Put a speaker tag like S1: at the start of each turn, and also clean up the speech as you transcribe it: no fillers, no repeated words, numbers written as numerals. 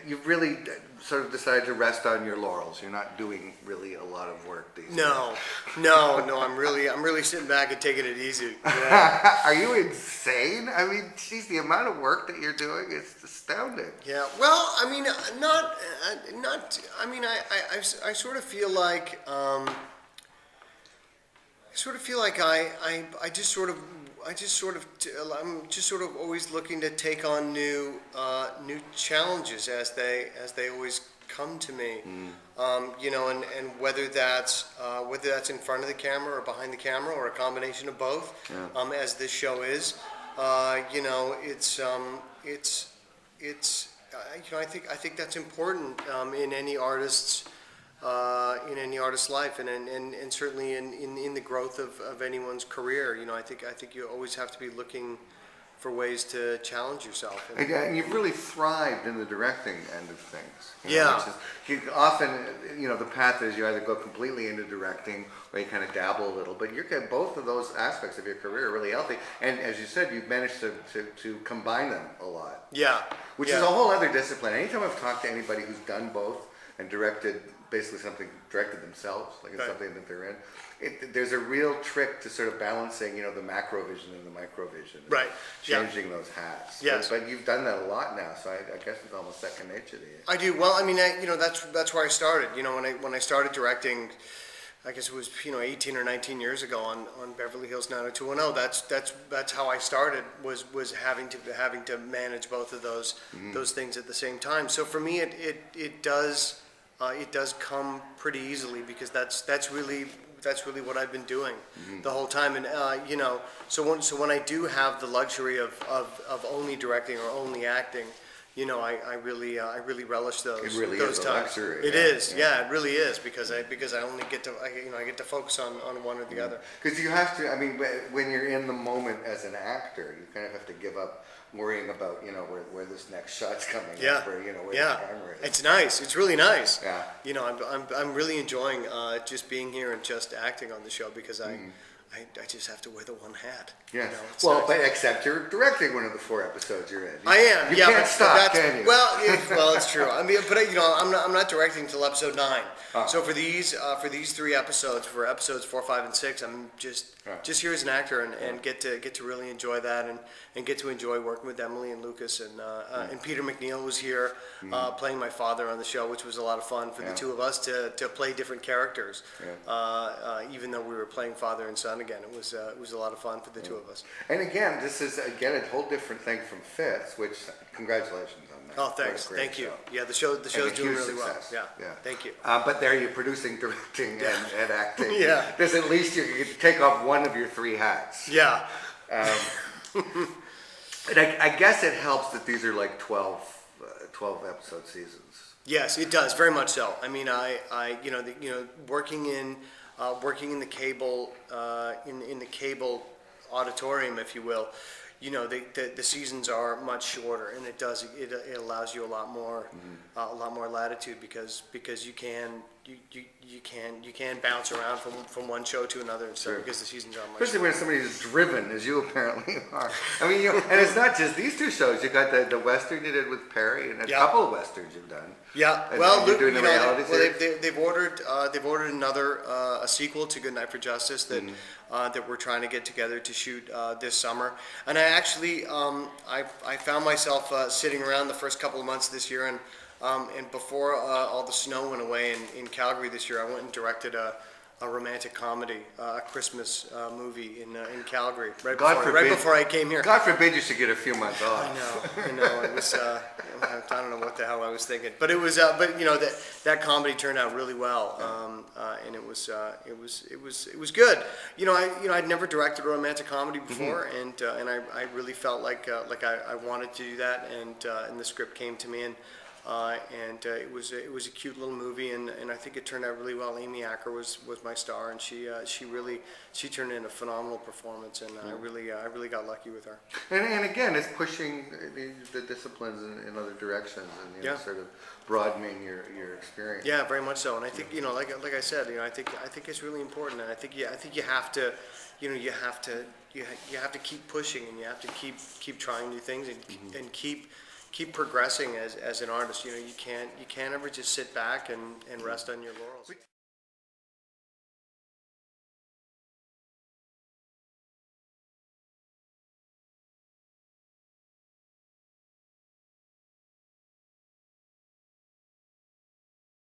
S1: you really sort of decided to rest on your laurels. You're not doing really a lot of work these days.
S2: No. I'm really sitting back and taking it easy.
S1: Yeah. Are you insane? I mean, geez, the amount of work that you're doing is astounding.
S2: Yeah. Well, I mean, not. I mean, I sort of feel like. I'm just sort of always looking to take on new challenges as they always come to me. And whether that's in front of the camera or behind the camera or a combination of both, as this show is, I think that's important in any artist's life, and certainly in the growth of anyone's career. I think you always have to be looking for ways to challenge yourself.
S1: And you've really thrived in the directing end of things. Often, the path is you either go completely into directing or you kind of dabble a little, but you're getting both of those aspects of your career really healthy. And as you said, you've managed to combine them a lot.
S2: Yeah.
S1: Which is a whole other discipline. Anytime I've talked to anybody who's done both and directed themselves, like in something that they're in, there's a real trick to sort of balancing, the macro vision and the micro vision.
S2: Right.
S1: Changing those hats.
S2: Yes.
S1: But you've done that a lot now, so I guess it's almost second nature to you.
S2: I do. Well, I mean, that's where I started. When I started directing, I guess it was 18 or 19 years ago on Beverly Hills 90210. That's how I started, was having to manage both of those things at the same time. So for me, it does come pretty easily, because that's really what I've been doing the whole time. And so when I do have the luxury of only directing or only acting, I really relish those.
S1: It really
S2: those
S1: is
S2: times.
S1: a luxury.
S2: It is, yeah, it really is, because I only get to I get to focus on one or the other.
S1: Because you have to. I mean, when you're in the moment as an actor, you kind of have to give up worrying about where this next shot's coming.
S2: Yeah.
S1: Where the camera is.
S2: It's nice. It's really nice.
S1: Yeah.
S2: I'm really enjoying just being here and just acting on the show, because I just have to wear the one hat.
S1: Yeah.
S2: It's
S1: Well,
S2: nice.
S1: but except you're directing one of the 4 episodes you're in.
S2: I am.
S1: You
S2: Yeah,
S1: can't stop, can you?
S2: Well, it's true. I mean, but I'm not directing till episode 9.
S1: Oh.
S2: So for these 3 episodes, for episodes 4, 5, and 6, I'm just here as an actor and get to really enjoy that and get to enjoy working with Emily and Lucas and Peter McNeil was here playing my father on the show, which was a lot of fun for the two of us to play different characters. Even though we were playing father and son again, it was a lot of fun for the two of us.
S1: And again, this is a whole different thing from Fitz, which congratulations on that.
S2: Oh, thanks. Thank you.
S1: Show.
S2: Yeah, the show's doing really
S1: success.
S2: well. Yeah. Thank you.
S1: But there you're producing, directing, and acting.
S2: Yeah.
S1: There's at least you can take off one of your 3 hats.
S2: Yeah.
S1: And I guess it helps that these are like 12 episode seasons.
S2: Yes, it does, very much so. I mean, working in the cable in the cable auditorium, if you will, the seasons are much shorter, and it allows you a lot more latitude, because you can bounce around from one show to another and stuff, because the seasons are much.
S1: Especially when somebody's driven, as you apparently are. I mean, and it's not just these 2 shows. You got the Western you did with Perry, and a couple of Westerns you've done.
S2: Yeah,
S1: And
S2: well,
S1: you're doing the reality series?
S2: they've ordered another a sequel to Good Night for Justice that we're trying to get together to shoot this summer. And I actually I found myself sitting around the first couple of months this year, and before all the snow went away in Calgary this year, I went and directed a romantic comedy, a Christmas movie in Calgary right before I came here.
S1: God forbid you should get a few months off.
S2: I know. It was. I don't know what the hell I was thinking, but it was. But that comedy turned out really well, and it was good. I'd never directed a romantic comedy before, and I really felt like I wanted to do that, and the script came to me, and it was a cute little movie, and I think it turned out really well. Amy Acker was my star, and she turned in a phenomenal performance, and I really got lucky with her.
S1: And again, it's pushing the disciplines in other directions, and sort of broadening your experience.
S2: Yeah, very much so. And I think like I said, I think it's really important, and I think you have to, you have to keep pushing, and you have to keep trying new things, and keep keep progressing as an artist. You know, you can't ever just sit back and rest on your laurels.